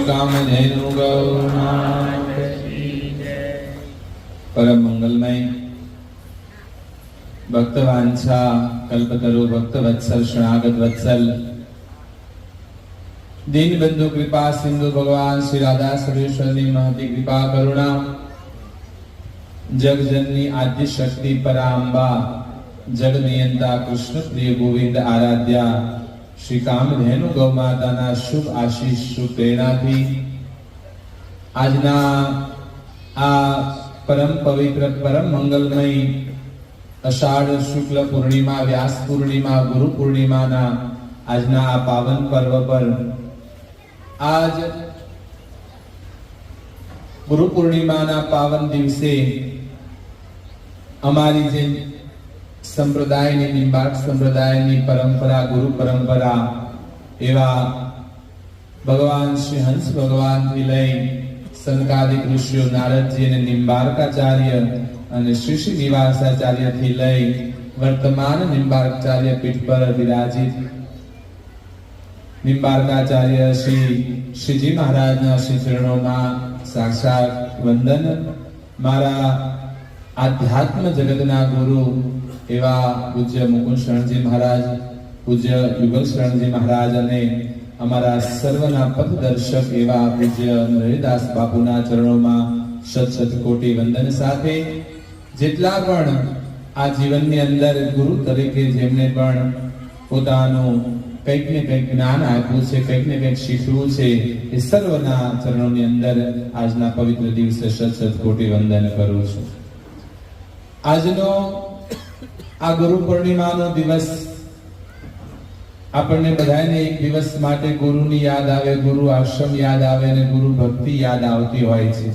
कामधेनु गौनाथ परम मंगलमय भक्तवांछा कल्पतरु भक्तवत्सल शरणागत वत्सल दीन बंधु कृपा सिंधु भगवान श्री राधा सर्वेश्वरी महती कृपा करुणा जगजननी आद्य शक्ति परांबा जग नियंता कृष्ण प्रिय गोविंद आराध्या श्री कामधेनु गौ माताना शुभ आशीष शुभ प्रेरणाथी आजना आ परम पवित्र परम मंगलमय अषाढ़ शुक्ल पूर्णिमा व्यास पूर्णिमा गुरु पूर्णिमा ना आजना आ पावन पर्व पर आज गुरु पूर्णिमा ना पावन दिवसे अमारी जे संप्रदायनी निंबार्क संप्रदायनी परंपरा गुरु परंपरा एवा भगवान श्री हंस भगवान थी लई सनकादिक ऋषिओ नारद जी ने निंबार्काचार्य અને શ્રી શ્રી નિવાસાચાર્ય થી લઈ વર્તમાન નિંબાર્કાચાર્ય પીઠ પર વિરાજિત નિંબાર્કાચાર્ય શ્રી શ્રીજી મહારાજના શ્રી ચરણોમાં સાક્ષાત વંદન મારા આધ્યાત્મ જગતના ગુરુ એવા પૂજ્ય મુકુંદ શરણજી મહારાજ પૂજ્ય યુગલ શરણજી મહારાજ અને અમારા સર્વના પથદર્શક એવા પૂજ્ય નરહરિદાસ બાપુના ચરણોમાં શત શત કોટી વંદન સાથે જેટલા પણ આ જીવનની અંદર ગુરુ તરીકે જેમને પણ પોતાનું કંઈક ને કંઈક જ્ઞાન આપ્યું છે કંઈક ને કંઈક શીખવું છે એ સર્વના ચરણોની અંદર આજના પવિત્ર દિવસે શત શત કોટી વંદન કરું છું. આજનો આ ગુરુ પૂર્ણિમાનો દિવસ આપણને બધાને એક દિવસ માટે ગુરુની યાદ આવે, ગુરુ આશ્રમ યાદ આવે અને ગુરુ ભક્તિ યાદ આવતી હોય છે.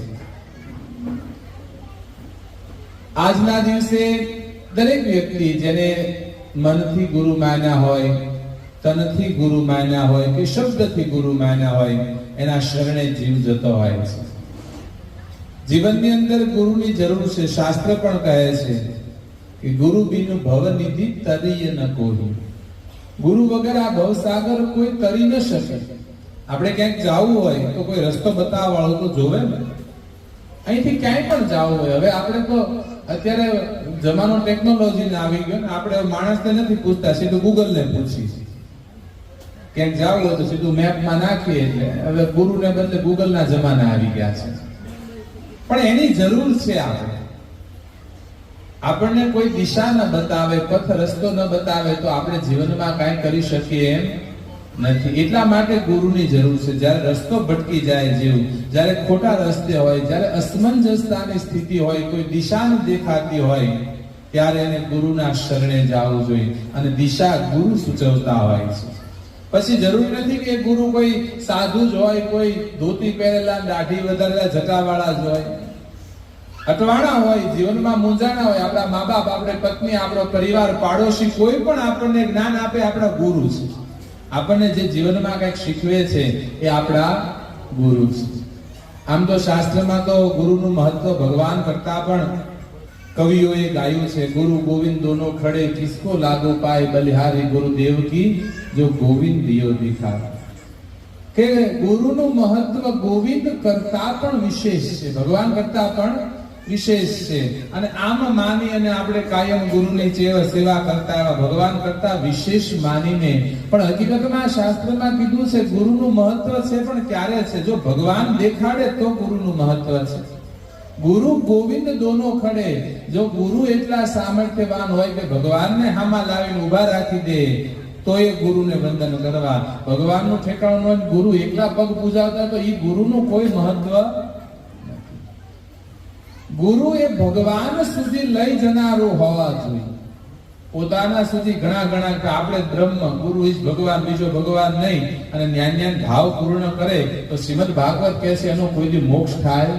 આજના દિવસે દરેક વ્યક્તિ જેને મનથી ગુરુ માન્યા હોય, તનથી ગુરુ માન્યા હોય કે શબ્દથી ગુરુ માન્યા હોય એના શરણે જીવ જતો હોય છે. જીવનની અંદર ગુરુની જરૂર છે. શાસ્ત્ર પણ કહે છે કે ગુરુ બિન ભવનિધિ તરીય ન કોઈ. ગુરુ વગર આ ભવસાગર કોઈ તરી ન શકે. આપણે ક્યાંક જવું હોય તો કોઈ રસ્તો બતાવવા વાળો તો જોવે ને. અહીંથી ક્યાંય પણ જવું હોય, હવે આપણે તો અત્યારે જમાનો ટેકનોલોજીને આવી ગયો ને, આપણે માણસને નથી પૂછતા, સીધું ગૂગલને પૂછી. ક્યાંક જવું હોય તો સીધું મેપમાં નાખીએ એટલે હવે ગુરુને બદલે ગૂગલના જમાના આવી ગયા છે. પણ એની જરૂર છે. આપણને કોઈ દિશા ન બતાવે, પથ રસ્તો ન બતાવે તો આપણે જીવનમાં કાંઈ કરી શકીએ એમ નથી. એટલા માટે ગુરુની જરૂર છે. જ્યારે રસ્તો ભટકી જાય જીવ, જ્યારે ખોટા રસ્તે હોય, જ્યારે અસમંજસતાની સ્થિતિ હોય, કોઈ દિશા ન દેખાતી હોય, ત્યારે એને ગુરુના શરણે જવું જોઈએ અને દિશા ગુરુ સૂચવતા હોય છે. પછી જરૂર નથી કે ગુરુ કોઈ સાધુ જ હોય, કોઈ ધોતી પહેરેલા, દાઢી વધારેલા, જટાવાળા જ હોય, અટવાણા હોય, જીવનમાં મૂંઝાણા હોય. આપણા મા બાપ, આપણે પત્ની, આપણો પરિવાર, પાડોશી, કોઈ પણ આપણને જ્ઞાન આપે આપણા ગુરુ છે. આપણને જે જીવનમાં કંઈક શીખવે છે એ આપણા ગુરુ છે. આમ તો શાસ્ત્રમાં તો ગુરુનું મહત્વ ભગવાન કરતા પણ કવિઓએ ગાયું છે. ગુરુ ગોવિંદ દોનો ખડે કિસકો લાગો પાય, બલિહારી ગુરુદેવ કી જો ગોવિંદ દિયો દિખા. કે ગુરુનું મહત્વ ગોવિંદ કરતા પણ વિશેષ છે, ભગવાન કરતા પણ વિશેષ છે. અને આમ માની અને આપણે કાયમ ગુરુની સેવા કરતા, એવા ભગવાન કરતા વિશેષ માનીને પણ હકીકતમાં શાસ્ત્રમાં કીધું છે ગુરુનું મહત્વ છે પણ ક્યારે છે? જો ભગવાન દેખાડે તો ગુરુનું મહત્વ છે. ગુરુ ગોવિંદ દોનો ખડે. જો ગુરુ એટલા સામર્થ્યવાન હોય કે ભગવાનને હામાં લાવીને ઉભા રાખી દે તો એ ગુરુને વંદન કરવા. ભગવાનનું ઠેકાણું હોય, ગુરુ એકલા પગ પૂજાવતા તો એ ગુરુનું કોઈ મહત્વ. ગુરુ એ ભગવાન સુધી લઈ જનારું હોવા જોઈએ. પોતાના સુધી ઘણા કે આપણે બ્રહ્મ, ગુરુ ઇસ ભગવાન, બીજો ભગવાન નહીં, અને જ્ઞાન ભાવ પૂર્ણ કરે તો શ્રીમદ ભાગવત કહે છે એનો કોઈ દી મોક્ષ થાય.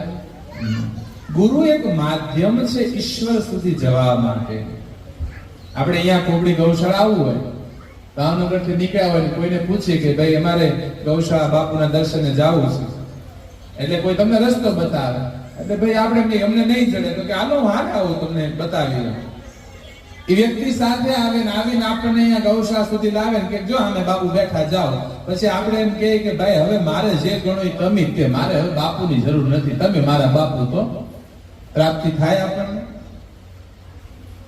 ગુરુ એક માધ્યમ છે ઈશ્વર સુધી જવા માટે. આપણે અહીંયા કોબડી ગૌશાળા આવવું હોય, ભાવનગર થી નીકળ્યા હોય, કોઈને પૂછીએ કે ભાઈ અમારે ગૌશાળા બાપુના દર્શને જવું છે, એટલે કોઈ તમને રસ્તો બતાવે, એટલે ભાઈ આપણે અમને નહીં ચડે તો કે આનો હાલ આવો તમને બતાવી. એ વ્યક્તિ સાથે આવે ને આવીને આપણને અહીંયા ગૌશાળા સુધી લાવે ને કે જો અમે બાપુ બેઠા જાઓ, પછી આપણે એમ કહીએ કે ભાઈ હવે મારે જે ગણો એ તમે કે મારે હવે બાપુની જરૂર નથી, તમે મારા બાપુ. તો પ્રાપ્તિ થાય આપણને.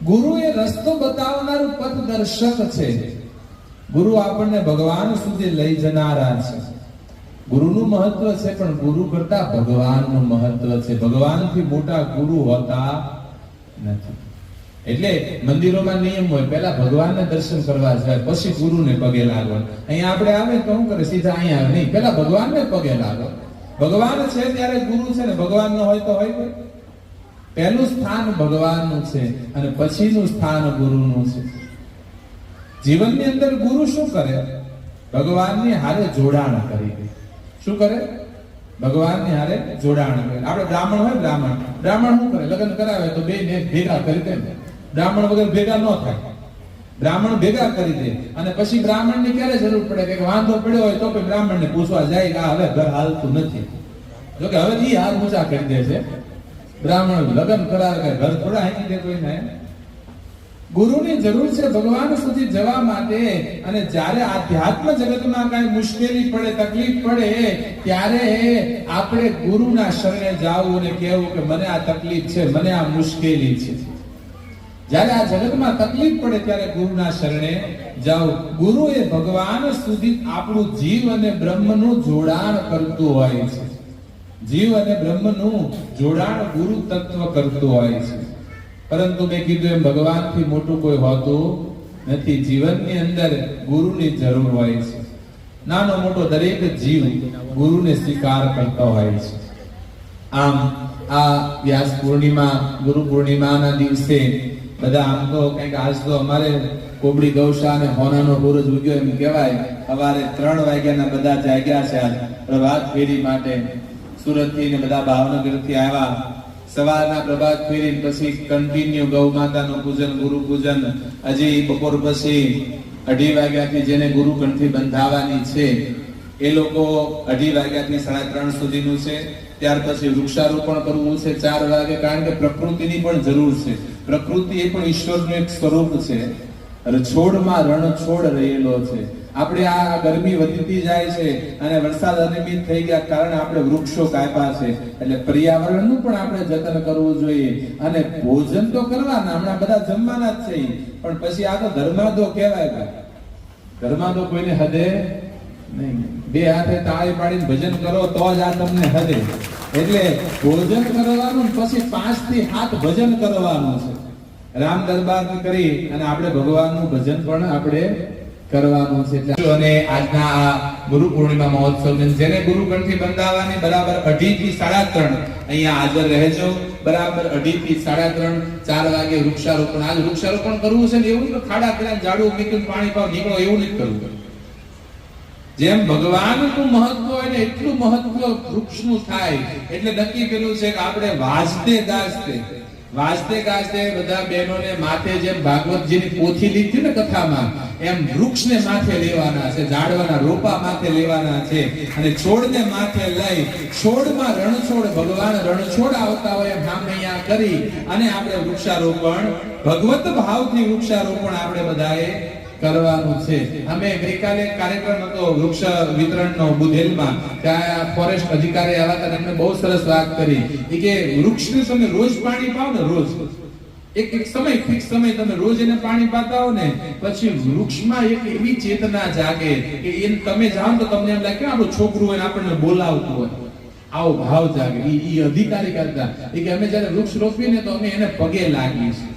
ગુરુ એ રસ્તો બતાવનારું પથદર્શક છે. ગુરુ આપણને ભગવાન સુધી લઈ જનારા છે. ગુરુનું મહત્વ છે, પણ ગુરુ કરતા ભગવાનનું મહત્વ છે. ભગવાનથી મોટા ગુરુ હોતા નથી. એટલે મંદિરોમાં નિયમ હોય, પહેલા ભગવાનને દર્શન કરવા જાય, પછી ગુરુને પગે લાગો. અહીંયા આપણે આવે તો શું કરે, સીધા અહીંયા આવે નહીં, પહેલા ભગવાનને પગે લાગો. ભગવાન છે ત્યારે ગુરુ છે ને, ભગવાન ન હોય તો હોય કોઈ. પહેલું સ્થાન ભગવાનનું છે અને પછીનું સ્થાન ગુરુનું છે. જીવનની અંદર ગુરુ શું કરે? ભગવાનની હારે જોડાણ કરી દે. શું કરે? ભગવાનની હારે જોડાણ કરે. આપણે બ્રાહ્મણ હોય, બ્રાહ્મણ શું કરે? લગ્ન કરાવે તો બે ને ભેગા કરી દે. બ્રાહ્મણ વગર ભેગા ન થાય. બ્રાહ્મણ ભેગા કરી દે અને પછી બ્રાહ્મણની ક્યારે જરૂર પડે કે વાંધો પડ્યો હોય તો બ્રાહ્મણને પૂછવા જાય કે હવે ઘર હાલતું નથી. જો કે હવે ઈ હાલ ઊંચા કરી દે છે. બ્રાહ્મણ લગ્ન કરાવે, ઘર થોડા હાંકી દે કોઈને. ગુરુની જરૂર છે ભગવાન સુધી જવા માટે. અને જ્યારે આધ્યાત્મ જગતમાં કઈ મુશ્કેલી પડે, તકલીફ પડે, ત્યારે આપણે ગુરુના શરણે જાવું અને કહેવું કે મને આ તકલીફ છે, મને આ મુશ્કેલી છે. જ્યારે આ જગતમાં તકલીફ પડે ત્યારે ગુરુના શરણે જાઓ. ગુરુ એ ભગવાન સુધી આપણું જીવ અને બ્રહ્મનું જોડાણ કરતું હોય છે. જીવ અને બ્રહ્મનું જોડાણ ગુરુ તત્વ કરતું હોય છે. પરંતુ મેં કીધું એમ ભગવાનથી મોટું કોઈ હોતું નથી. જીવનની અંદર ગુરુની જરૂર હોય છે. નાનો મોટો દરેક જીવ ગુરુને સ્વીકાર કરતો હોય છે. આમ આ વ્યાસ પૂર્ણિમા, ગુરુ પૂર્ણિમાના દિવસે બધા આમ તો કંઈક આજ તો અમારે કોબડી ગૌશાળા અને હોનાનો સૂરજ ઉગ્યો એમ કહેવાય. સવારે 3 વાગ્યાના બધા જાગ્યા છે આજ પ્રભાત ફેરી માટે. સુરતથી ને બધા ભાવનગરથી આવ્યા. સવારના પ્રભાત ફેરી પછી કન્ટિન્યુ ગૌ માતાનું પૂજન, ગુરુ પૂજન. હજી બપોર પછી 2:30 વાગ્યાથી જેને ગુરુ કંઠી બંધાવવાની છે એ લોકો 2:30 વાગ્યાથી 3:30 સુધીનું છે. ત્યાર પછી વૃક્ષારોપણ કરવું છે 4 વાગે, કારણ કે પ્રકૃતિની પણ જરૂર છે. પ્રકૃતિ એ પણ ઈશ્વરનું એક સ્વરૂપ છે. છોડમાં રણછોડ રહેલો છે. આપણે આ ગરમી વધતી જાય છે અને વરસાદ અનિયમિત થઈ ગયા કારણે આપણે વૃક્ષો કાપ્યા છે. એટલે પર્યાવરણનું પણ આપણે જતન કરવું જોઈએ. અને ભોજન તો કરવાના, હમણાં બધા જમવાના જ છે, પણ પછી આ તો ધર્માદો કહેવાય. ધર્માદો કોઈને હદે નહીં. 2 હાથે તાળી પાડીને ભજન કરો તો જ આ તમને હદે. એટલે ભોજન કરવાનું, પછી 5 થી 7 ભજન કરવાનું છે. રામ દરબાર કરી અને આપણે ભગવાનનું ભજન પણ આપણે કરવાનું છે. અને આજના આ ગુરુ પૂર્ણિમા મહોત્સવ જેને ગુરુ કંઠી બંધાવવાની બરાબર 2:30 થી 3:30 અહીંયા હાજર રહેજો. બરાબર 2:30 થી 3:30 4 વાગે વૃક્ષારોપણ. આજ વૃક્ષારોપણ કરવું છે ને એવું તો ખાડા પેલા ઝાડુ મૂકીને પાણી પાવ નીકળો એવું નથી કરવું. જેમ ભગવાનનું મહત્વ હોય ને એટલું મહત્વ વૃક્ષનું થાય. એટલે નક્કી કર્યું છે કે આપણે વાજતે ગાજતે બધા બહેનોને માથે જેમ ભાગવતજીની પોથી લીધી ને કથામાં, એમ વૃક્ષને માથે લેવાના છે, ઝાડવાના રોપા માથે લેવાના છે અને છોડને માથે લઈ છોડમાં રણછોડ, ભગવાન રણછોડ આવતા હોય એમ નામ અહીંયા કરી અને આપણે વૃક્ષારોપણ, ભગવત ભાવથી વૃક્ષારોપણ આપણે બધાએ કરવાનું છે. અમે ગઈકાલે કાર્યક્રમ હતો વૃક્ષ વિતરણનો બુધેલમાં. ત્યાં ફોરેસ્ટ અધિકારી આવ્યા હતા, એમને બહુ સરસ વાત કરી કે વૃક્ષને તમે રોજ પાણી પાઓ ને, રોજ એક સમય ફિક્સ સમય તમે રોજ એને પાણી પાતા હો ને, પછી વૃક્ષમાં એક એવી ચેતના જાગે કે એને તમે જાઓ તો તમને એમ લાગે કે આપણું છોકરું હોય આપણને બોલાવતું હોય, આવો ભાવ જાગે. ઈ અધિકારી કરતા કે અમે જ્યારે વૃક્ષ રોપીએ ને તો અમે એને પગે લાગીએ છીએ.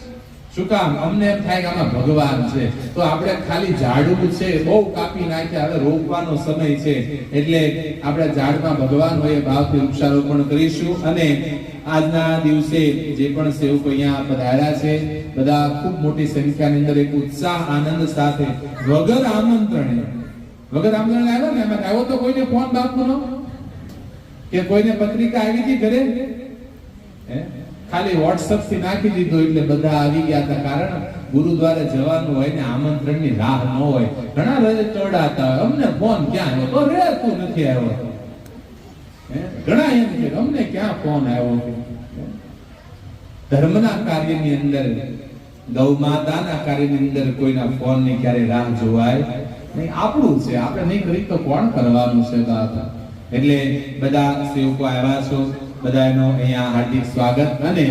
શું કામ? અમને એમ થાય કે આમાં ભગવાન છે. તો આપણે ખાલી ઝાડવું છે બહુ કાપી નાખ્યા, હવે રોપવાનો સમય છે. એટલે આપણે ઝાડમાં ભગવાન હોય ભાવથી વૃક્ષારોપણ કરીશું. અને આજના દિવસે જે પણ સેવકો અહીંયા પધાર્યા છે બધા ખૂબ મોટી સંખ્યાની અંદર એક ઉત્સાહ આનંદ સાથે વગર આમંત્રણે આવ્યો ને. એમાં આવ્યો તો કોઈને ફોન બાપનો કે કોઈને પત્રિકા આવી હતી ઘરે, ખાલી વોટ્સએપ થી નાખી દીધો એટલે બધા આવી ગયા હતા. કારણ ગુરુદ્વારે જવાનું હોય ને આમંત્રણની રાહ ન હોય. ઘણા રજે ચડાતા હોય અમને ફોન ક્યાં આવ્યો તો રે તું નથી આવ્યો. ઘણા એમ કે અમને ક્યાં ફોન આવ્યો. ધર્મના કાર્યની અંદર ગૌ માતાના કાર્યની અંદર કોઈના ફોનની ક્યારે રાહ જોવાય નહીં. આપણું છે, આપણે નહીં કરી તો કોણ કરવાનું છે બાપ. એટલે બધા સેવકો આવ્યા છો, બધાનો અહીંયા હાર્દિક સ્વાગત. અને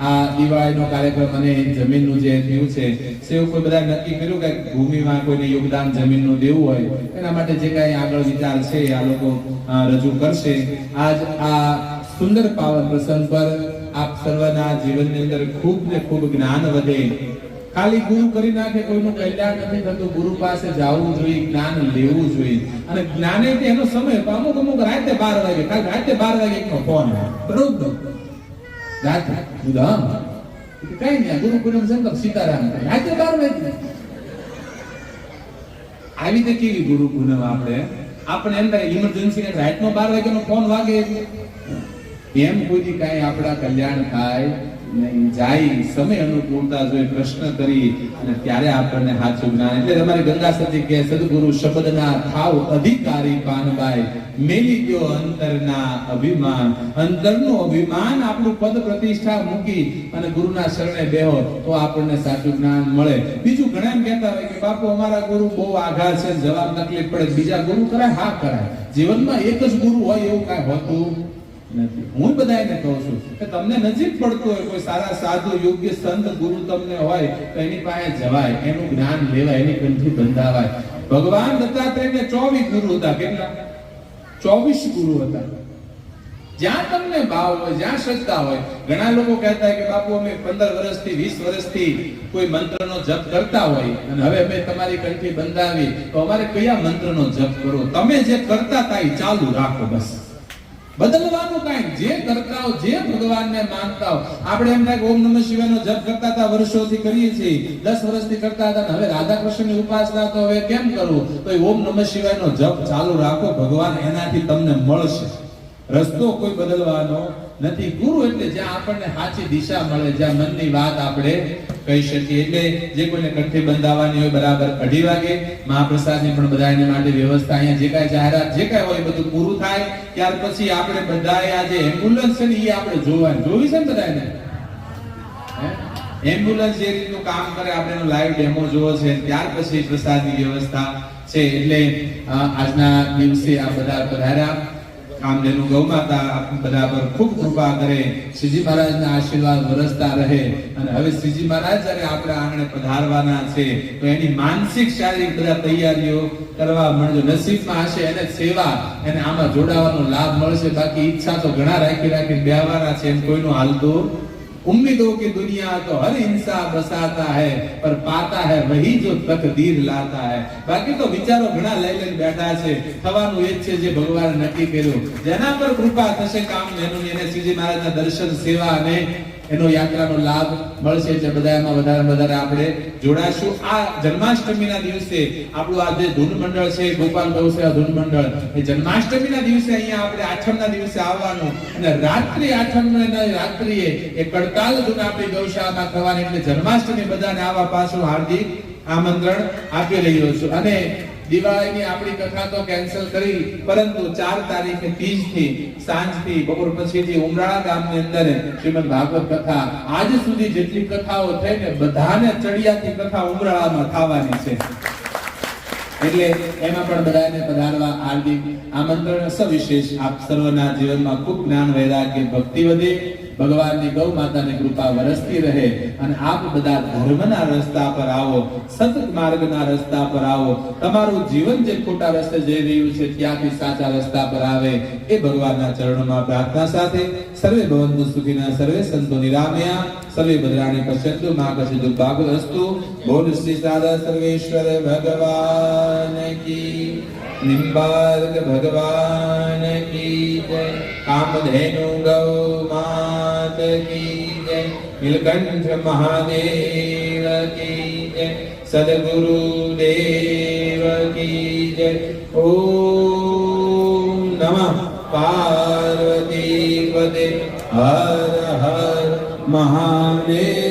આ દિવાળીનો કાર્યક્રમ અને જમીનનું જે થયું છે, સેવકો બધા નક્કી કર્યું કે ભૂમિમાં કોઈને યોગદાન જમીનનું દેવું હોય એના માટે જે કાંઈ આગળ વિચાર છે આ લોકો રજૂ કરશે. આજ આ સુંદર પાવન પ્રસંગ પર આપ સર્વના જીવનની અંદર ખૂબ ને ખૂબ જ્ઞાન વધે. ખાલી ગુરુ કરી નાખે કોઈનું કલ્યાણ નથી થતું. ગુરુ પાસે જવું જોઈએ, જ્ઞાન લેવું જોઈએ. અને જ્ઞાને એનો સમય અમુક રાતે 12 વાગે, ખાલી રાતે 12 વાગે એકનો ફોન બરોબર રાતે ઉદામ કઈ નહીં ગુરુ પૂનમ શંકર સીતારામ રાતે 12 વાગે આવી રીતે કેવી ગુરુ પૂનમ. આપણે એમ થાય ઇમરજન્સી રાતનો 12 વાગ્યાનો ફોન વાગે એમ કોઈ કઈ આપણા કલ્યાણ થાય નહીં. જાય સમય અનુકૂળતા જોઈ પ્રશ્ન કરી અને ત્યારે આપણને સાચું જ્ઞાન. એટલે તમારે ગંગાસતી કે સદગુરુ શબ્દના થાવ અધિકારી પાનબાઈ, મેલી ગયો અંતરના અભિમાન. અંતરનું અભિમાન આપણું પદ પ્રતિષ્ઠા મૂકી અને ગુરુના શરણે બેહો તો આપણને સાચું જ્ઞાન મળે. બીજું ઘણા એમ કહેતા હોય કે બાપુ અમારા ગુરુ બહુ આઘા છે, જવાબ તકલીફ પડે, બીજા ગુરુ કરાય. હા કરાય. જીવનમાં એક જ ગુરુ હોય એવું કાંઈ હોતું નથી. હું બધાને કહું છું કે તમને નજીક પડતું હોય કોઈ સારા સાધુ યોગ્ય સંત ગુરુ તમને હોય તો એની પાસે જવાય, એનું જ્ઞાન લેવાય, એની કંઠી બંધાવાય. ભગવાન દત્તાત્રેયને 24 ગુરુ હતા. કેટલા? 24 ગુરુ હતા. જ્યાં તમને ભાવ હોય, જ્યાં શ્રદ્ધા હોય. ઘણા લોકો કહેતા હોય કે બાપુ અમે 15 વર્ષથી 20 વર્ષથી કોઈ મંત્રનો જપ કરતા હોય અને હવે અમે તમારી કંઠી બંધાવી તો અમારે કયા મંત્રનો જપ કરો? તમે જે કરતા હતા એ ચાલુ રાખો. બસ બદલવાનું કાંઈ. જે કરતા હો, જે ભગવાનને માનતા હો. આપણે એમ થાય કે ઓમ નમઃ શિવાયનો જપ કરતા હતા, વર્ષોથી કરીએ છીએ, 10 વર્ષથી કરતા હતા, હવે રાધા કૃષ્ણની ઉપાસના તો હવે કેમ કરવું? તો ઓમ નમઃ શિવાયનો જપ ચાલુ રાખો. ભગવાન એનાથી તમને મળશે. રસ્તો કોઈ બદલવાનો નથી. ગુરુ એટલે જ્યાં આપણને સાચી દિશા મળે, જ્યાં મનની વાત આપણે કહી શકીએ. એટલે જે કોઈને કંઠી બંધાવવાની હોય બરાબર 2:30 વાગે મહાપ્રસાદની પણ બધા એની માટે વ્યવસ્થા. અહીંયા જે કાંઈ જાહેરાત જે કાંઈ હોય બધું પૂરું થાય ત્યાર પછી આપણે બધાએ આ જે એમ્બ્યુલન્સ છે ને એ આપણે જોવી છે ને બધાને. એમ્બ્યુલન્સ જે રીતનું કામ કરે આપણે એનો લાઈવ ડેમો જોવો છે. ત્યાર પછી પ્રસાદની વ્યવસ્થા છે. એટલે આજના દિવસે આ બધા પધાર્યા. કામધેનુ ગૌ માતા બધા પર ખૂબ કૃપા કરે. શ્રીજી મહારાજના આશીર્વાદ વરસતા રહે. અને હવે શ્રીજી મહારાજ જ્યારે આપણા આંગણે પધારવાના છે તો એની માનસિક શારીરિક બધા તૈયારીઓ કરવા માંડજો. નસીબમાં હશે એને સેવા, એને આમાં જોડાવાનો લાભ મળશે. બાકી ઈચ્છા તો ઘણા રાખી બેહવાના છે, એમ કોઈનું હાલતું. उम्मीदों की दुनिया तो हर इंसान बसाता है पर पाता है वही जो तकदीर लाता है. बाकी तो विचारो घણા લઈને બેઠા છે. થવાનું એ છે જે ભગવાન નક્કી કર્યું. જેના પર કૃપા થશે કામ એનું એને શ્રીજી મહારાજના દર્શન સેવા અને એનો યાત્રાનો લાભ મળશે. એટલે બધામાં વધારે આપણે જોડાશું. આ જન્માષ્ટમીના દિવસે આપણું આ જે ધૂન મંડળ છે, ગોપાલ ગૌસેવા ધૂન મંડળ, એ જન્માષ્ટમીના દિવસે અહીંયા આપણે આઠમના દિવસે આવવાનું અને રાત્રિ આઠમના રાત્રિએ એ કડતાલ ધૂન આપણી ગૌશાળામાં થવાની. એટલે જન્માષ્ટમી બધાને આવા પાછું હાર્દિક આમંત્રણ આપી રહ્યો છું. અને દિવાળીની આપણી કથા તો કેન્સલ કરી, પરંતુ 4 તારીખે તીજથી સાંજથી બપોર પછીથી ઉમરાળા ગામની અંદર શ્રીમદ ભાગવત કથા આજ સુધી જેટલી કથાઓ થઈ ને બધાને ચડિયાતી કથા ઉમરાળામાં થવાની છે. એટલે એમાં પણ બધાને પધારવા હાર્દિક આમંત્રણ. સવિશેષ આપ સર્વના જીવનમાં ખૂબ જ્ઞાન વૈરાગ્ય ભક્તિ વધે, ભગવાનની ગૌ માતાની કૃપા વરસતી રહે અને આપ બધા ધર્મના રસ્તા પર આવો, સત માર્ગના રસ્તા પર આવો. તમારું જીવન જે ખોટા રસ્તે જઈ રહ્યું છે ત્યાંથી સાચા રસ્તા પર આવે એ ભગવાનના ચરણોમાં પ્રાર્થના સાથે સર્વે ભવંતુ સુખીના, સર્વે સંતો નિરામયા, સર્વે ભદ્રાણી પશ્યંતુ મા કશ્ચિદુઃ ભાગવતસ્તુ. બોલ શ્રી સાદા સર્વેશ્વર ભગવાન કી, નિમ્બાર્ક ભગવાન કી જય, કામધેનુ ગૌ માત કી જય, નીલકંઠ મહાદેવ કી જય, સદગુરુ દેવ કી જય. ઓમ નમઃ પાર્વતી પદે હર હર મહાદેવ.